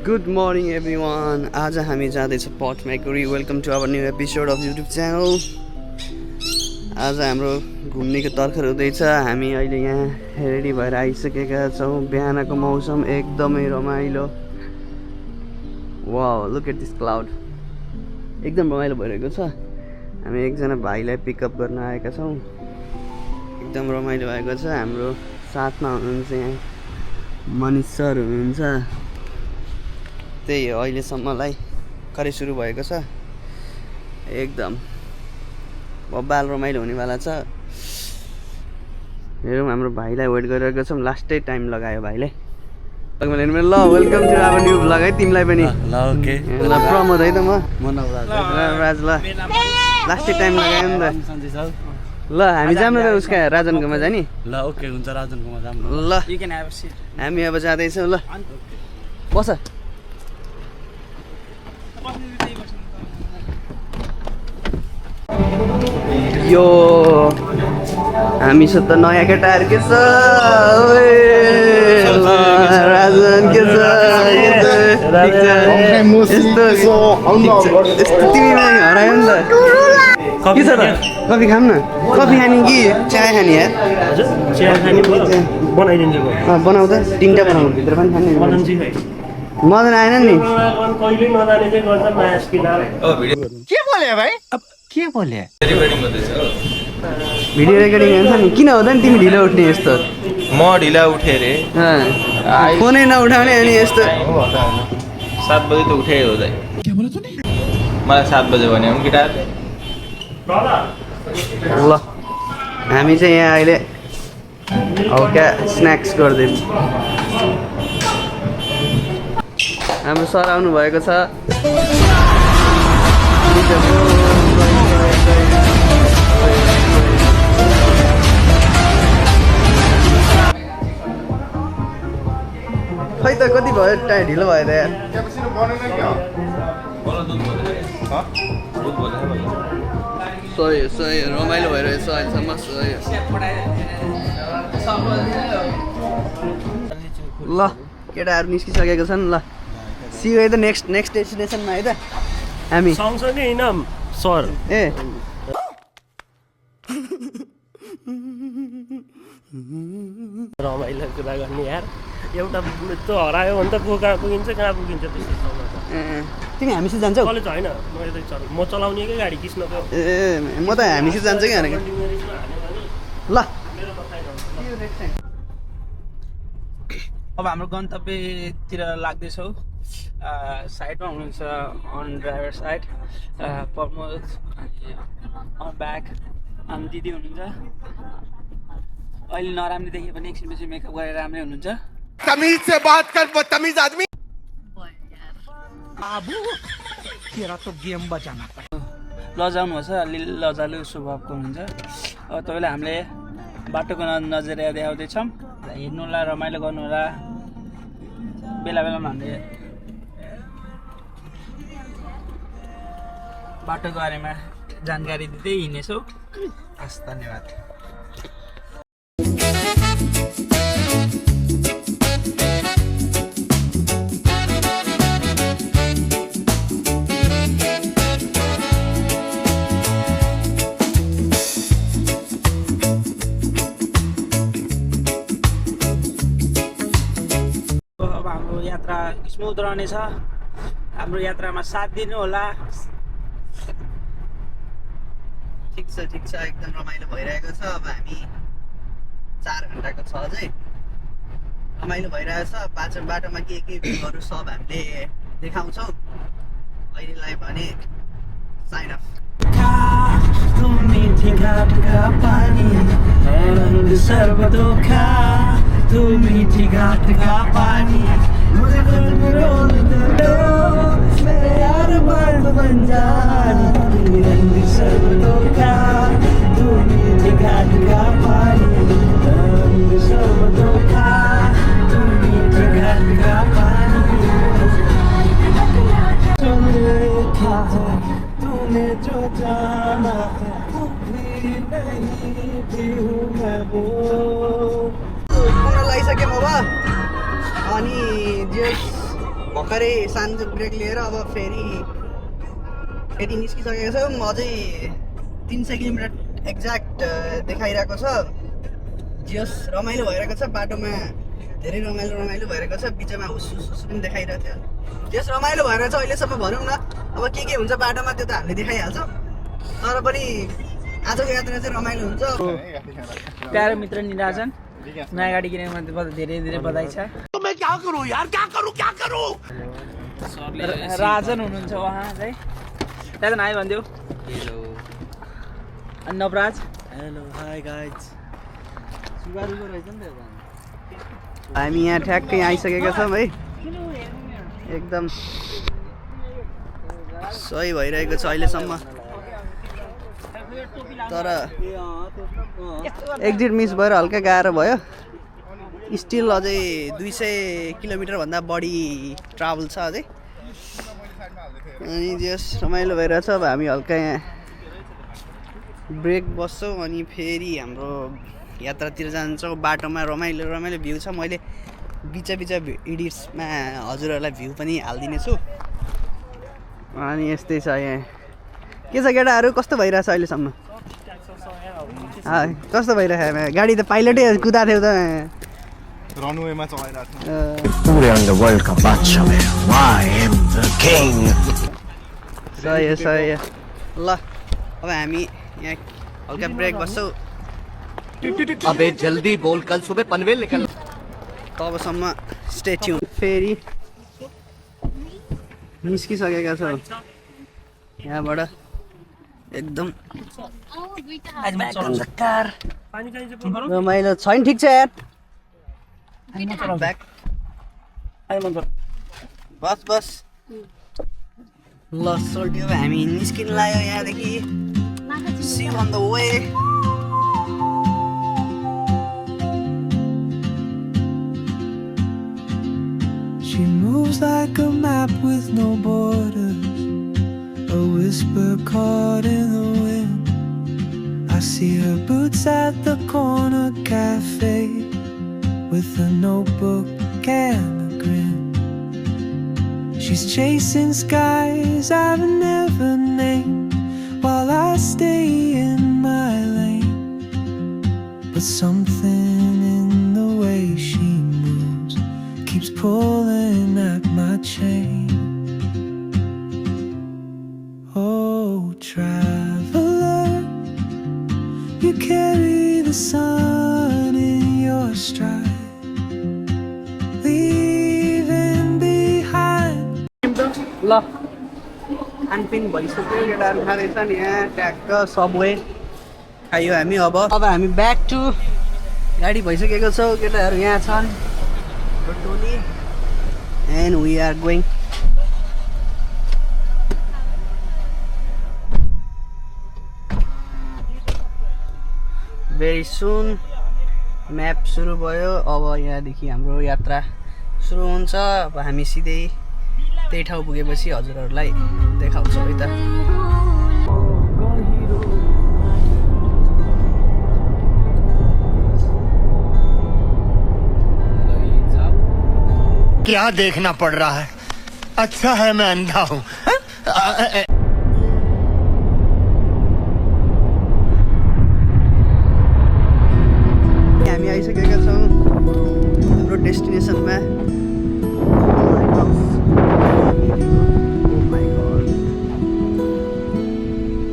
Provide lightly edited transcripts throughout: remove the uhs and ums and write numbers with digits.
Good morning everyone. आज हामी जाँदैछ पट मैकुरी. Welcome to our new episode of YouTube channel. आज हाम्रो घुम्नेको तर्खर हुँदैछ. हामी अहिले यहाँ रेडी भएर आइसकेका छौँ. बिहानको मौसम एकदमै रमाइलो. Wow, look at this cloud. एकदम रमाइलो भइरहेको छ. हामी एकजना भाइलाई पिकअप गर्न आएका छौँ. एकदम रमाइलो भएको छ. हाम्रो साथमा हुनुहुन्छ यहाँ मनिष सर हुनुहुन्छ. त्यही हो, अहिलेसम्मलाई खरै सुरु भएको छ. एकदम बब्बाल रमाइलो हुनेवाला छ. हेरौँ, हाम्रो भाइलाई वेट गरिरहेको छौँ. लास्टै टाइम लगायो भाइले. ल welcome to our new vlog है. तिमीलाई पनि ल ओके ल प्रमोद है त. म राज. ल लास्टै टाइम लगायो नि त. ल हामी जाऊँ न त उसका राजनकोमा जाने. ल ओके हुन्छ, राजनकोमा जाऊँ न. ल हामी अब जाँदैछौँ. ल बस. यो हामीसँग त नयाँ केटाहरू के छ. राजन के छ. यस्तो तिमीलाई हरायो नि त. के छ त? कफी खाऊँ न. कफी खाने कि चिया खाने यार? चिया खाने बनाइदिन्छु. बनाऊ त. तिनवटा बनाऊ. भित्र पनि खाने. मदन आएन नि. के बोले भाइ? के बोले? भिडियो रेकर्डिङ हुन्छ नि. किन हुँदैन तिमी ढिलो उठ्ने यस्तो? म ढिला उठेँ रे. फोनै नउठाउने अनि यस्तो. 7 बजे त उठे हो दाइ. मलाई 7 बजे भन्यो भने गिटार. ल हामी चाहिँ यहाँ अहिले हल्का स्न्याक्स गर्दैछौँ. हाम्रो सर आउनु भएको छ. खै त कति भयो टाइम ढिलो भयो त यार. सही रमाइलो भइरहेछ अहिलेसम्म. ल केटाहरू निस्किसकेको छन्. ल सी यु त नेक्स्ट डेस्टिनेसनमा है त हामी सँगसँगै इनाम सर. ए रमाइलो कुरा गर्ने यार. एउटा यस्तो हरायो भने त को कहाँ पुगिन्छ त्यस्तो. तिमी हामीसित जान्छौ? कलेज होइन, म चलाउनेकै गाडी कृष्णको. ए म त हामीसित जान्छु कि भनेको. ल अब हाम्रो गन्तव्यतिर लाग्दैछौँ. साइडमा हुनुहुन्छ अन ड्राइभर साइड प्रमोद, अनि ब्याक अनि दिदी हुनुहुन्छ. अहिले नराम्रो देखियो भने एकछिनपछि मेकअप गरेर राम्रै हुनुहुन्छ. तमीज से बात कर बदतमीज आदमी. लजाउनु छ. अलि लजालु स्वभावको हुनुहुन्छ. अब तपाईँले हामीले बाटोको नजरिया देखाउँदैछौँ. हिँड्नु होला, रमाइलो गर्नु होला. बेला बेलामा हामीले बाटोको बारेमा जानकारी दिँदै हिँड्नेछौँ. हस्, धन्यवाद. अब हाम्रो यात्रा स्मुथ रहनेछ. हाम्रो यात्रामा साथ दिनु होला. ठिक छ. एकदम रमाइलो भइरहेको छ. अब हामी 4 घन्टाको छ अझै. रमाइलो भइरहेको छ. बाटोमा के भ्यूहरू सब हामीले देखाउँछौँ. अहिलेलाई भने साइन अफ. लगाइसक्यौँ अब. अनि भर्खरै सानो ब्रेक लिएर अब फेरि निस्किसकेको छौँ। अझै 300 किलोमिटर एक्ज्याक्ट देखाइरहेको छ। जस रमाइलो भइरहेको छ, बाटोमा धेरै रमाइलो भइरहेको छ। बिचमा हुस पनि देखाइरहेको थियो। जस रमाइलो भएर चाहिँ अहिलेसम्म भनौँ न, अब के हुन्छ बाटोमा त्यो त हामीले देखाइहाल्छौँ। तर पनि आजको यात्रा चाहिँ रमाइलो हुन्छ। प्यारो मित्र निराजन नयाँ गाडी किनेको धेरै धेरै बधाई छ। राजन हुनुहुन्छ उहाँ चाहिँ। राजन हाई भनिदेऊ। हेलो अनि नवराज हेलो हाई गाइज। सुबारुको रहेछ नि त। हामी यहाँ ठ्याक्कै आइसकेका छौँ है। एकदम सही भइरहेको छ अहिलेसम्म। तर एक्जिट मिस भएर हल्का गाह्रो भयो। स्टिल अझै 200 किलोमिटरभन्दा बढी ट्राभल छ अझै। अनि जस रमाइलो भइरहेछ। अब हामी हल्का यहाँ ब्रेक बस्छौँ अनि फेरि हाम्रो यात्रातिर जान्छौँ। बाटोमा रमाइलो भ्यू छ। मैले बिच एडिट्समा हजुरहरूलाई भ्यू पनि हालिदिनेछु। अनि यस्तै छ यहाँ। के छ केटाहरू, कस्तो भइरहेछ अहिलेसम्म? कस्तो भइरहेछ? गाडी त पाइलटै कुदाएको थियो त। रनवेमा चलाइरहेको छ। पूरे अंडरवर्ल्ड का बादशाह मैं हूं। I am the king. सही हो। ल अब हामी यहाँ हल्का ब्रेक बस्छौँ। अबे जल्दी बोल, कल सुबह पनवेल निकल। तबसम्म स्टे ट्युन। फेरि निस्किसकेका छौँ यहाँबाट। एकदम रमाइलो छैन। ठिक छ यार, बस ल सोल्ट्यो। हामी निस्किन लाग्यो यहाँदेखि। See you on the way. She moves like a map with no borders, a whisper caught in the wind. I see her boots at the corner cafe with a notebook and a grin. She's chasing skies I've never named while I stay in my lane. But something in the way she moves keeps pulling at my chain. Oh, traveler, you carry the sun in your stride, leaving behind. ल खानपिन भइसक्यो। केटाहरू खाँदैछ नि यहाँ ट्याक्क Subway खायो हामी। अब हामी ब्याक टु गाडी भइसकेको छौँ। केटाहरू यहाँ छन् टोली and we are going. Very soon map सुरु भयो। अब यहाँदेखि हाम्रो यात्रा सुरु हुन्छ। अब हामी सिधै त्यही ठाउँ पुगेपछि हजुरहरूलाई देखाउँछौँ है त। क्या देखना पड़ रहा है? अच्छा है मैं अंधा हूँ। हामी आइसकेका छौँ हाम्रो डेस्टिनेसनमा।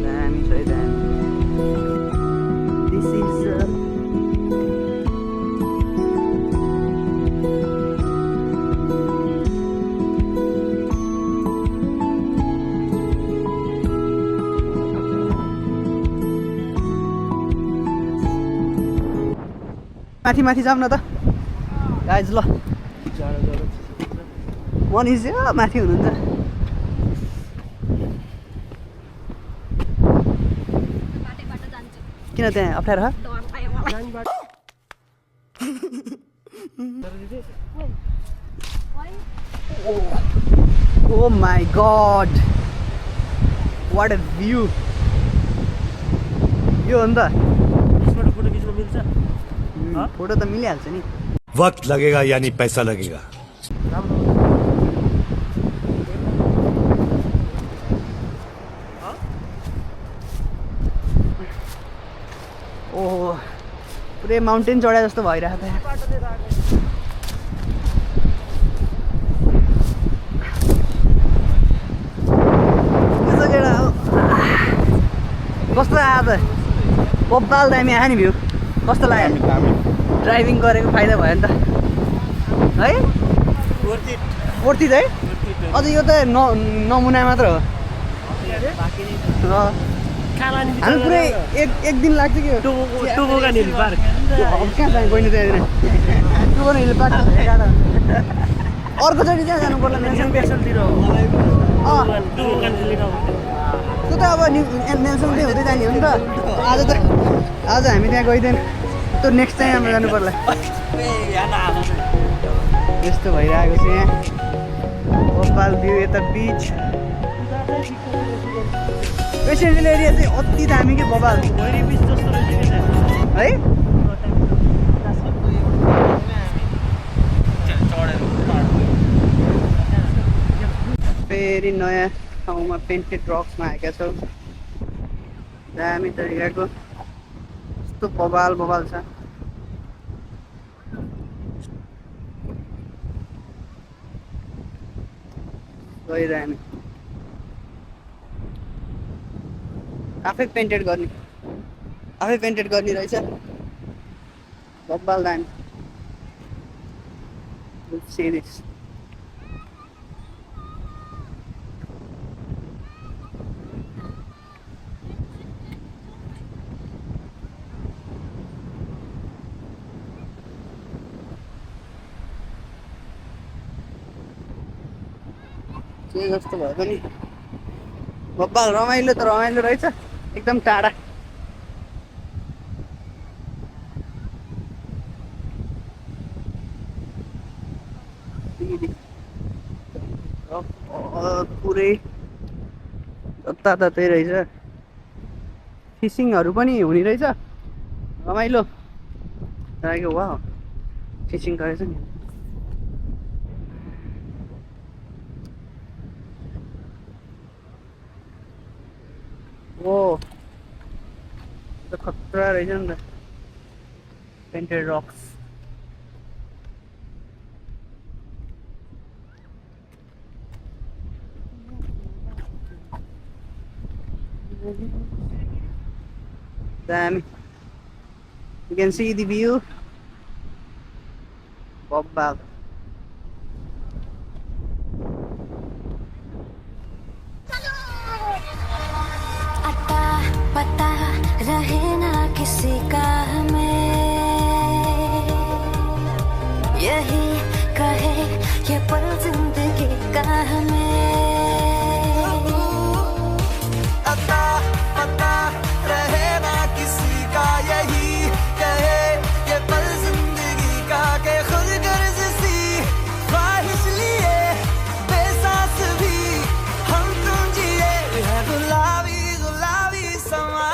दामी छ है, दामी। This is माथि जाऊँ न त गाइज। ल मनिष माथि हुनुहुन्छ। किन त्यहाँ अप्ठ्यारो? Oh my God, what a view. यो हो नि त। फोटो खिच्न मिल्छ? फोटो त मिलिहाल्छ नि। वक्त लगेगा यानी पैसा लगेगा। पुरै माउन्टेन चढाए जस्तो भइरहेको थियो कस्तो आयो त बब्बाल दामी आयो नि भ्यू कस्तो लाग्यो ड्राइभिङ गरेको फाइदा भयो नि त है वर्थ इट है अझ यो त नमुना मात्र हो हामी पुरै एक दिन लाग्छ कि टुबोका हिल पार्क कहाँ जाने गइनु त्यहाँनिर टुबोका हिल पार्क अर्कोचोटि त्यहाँ जानु पर्ला नेसनतिर त्यो त अब नेल्सनकै हुँदै जाने हो नि त आज हामी त्यहाँ गइदिएन त्यो नेक्स्ट टाइम हाम्रो जानु पर्ला यस्तो भइरहेको छ यहाँ बब्बाल भ्यू यता बिच रेसिडेन्सियल एरिया चाहिँ अति दामी के बब्बाल है फेरि नयाँ ठाउँमा पेन्टेड रक्समा आएका छौँ दामी तरिकाको यस्तो बबाल छ गइरह्यो हामी आफै पेन्टेड गर्ने रहेछ बब्बाल दामी सिरिज के जस्तो भयो पनि बब्बाल रमाइलो त रमाइलो रहेछ एकदम टाढा पुरै जताततै रहेछ फिसिङहरू पनि हुने रहेछ रमाइलो लाग्यो वाह फिसिङ गरेछ नि ओ त खतरा रहेछ नि त पेन्टेड रक्स दामी you can see the view बब्बाल पता रहे ना किसी का हमें यही कहे ये पल जिंदगी का हमें पता रहे ना किसी का यही कहे ये पल जिंदगी का के खुद गर्ज सी ख्वाहिश लिए बेसास भी हम तुम जिए है गुलाबी गुलाबी समा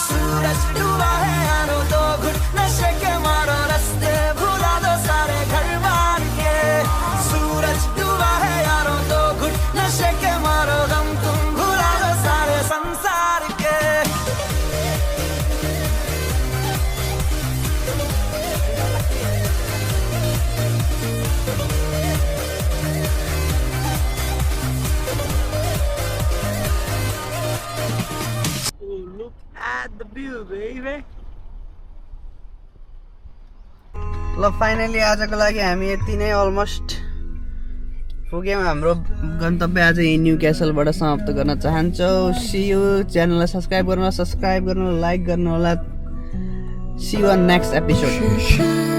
सूरज डूबा है यारो दो घुट नशे के मारो रास्ते भुला दो सारे घर बार के सूरज डूबा है यारो दो घुट नशे के मारो गम तुम भुला दो सारे संसार के ल फाइनली आजको लागि हामी यति नै अलमोस्ट पुग्यौँ हाम्रो गन्तव्य आज यही न्यू क्यासलबाट समाप्त गर्न चाहन्छौँ सी यू च्यानललाई सब्सक्राइब गर्नु लाइक गर्नु होला see you on next episode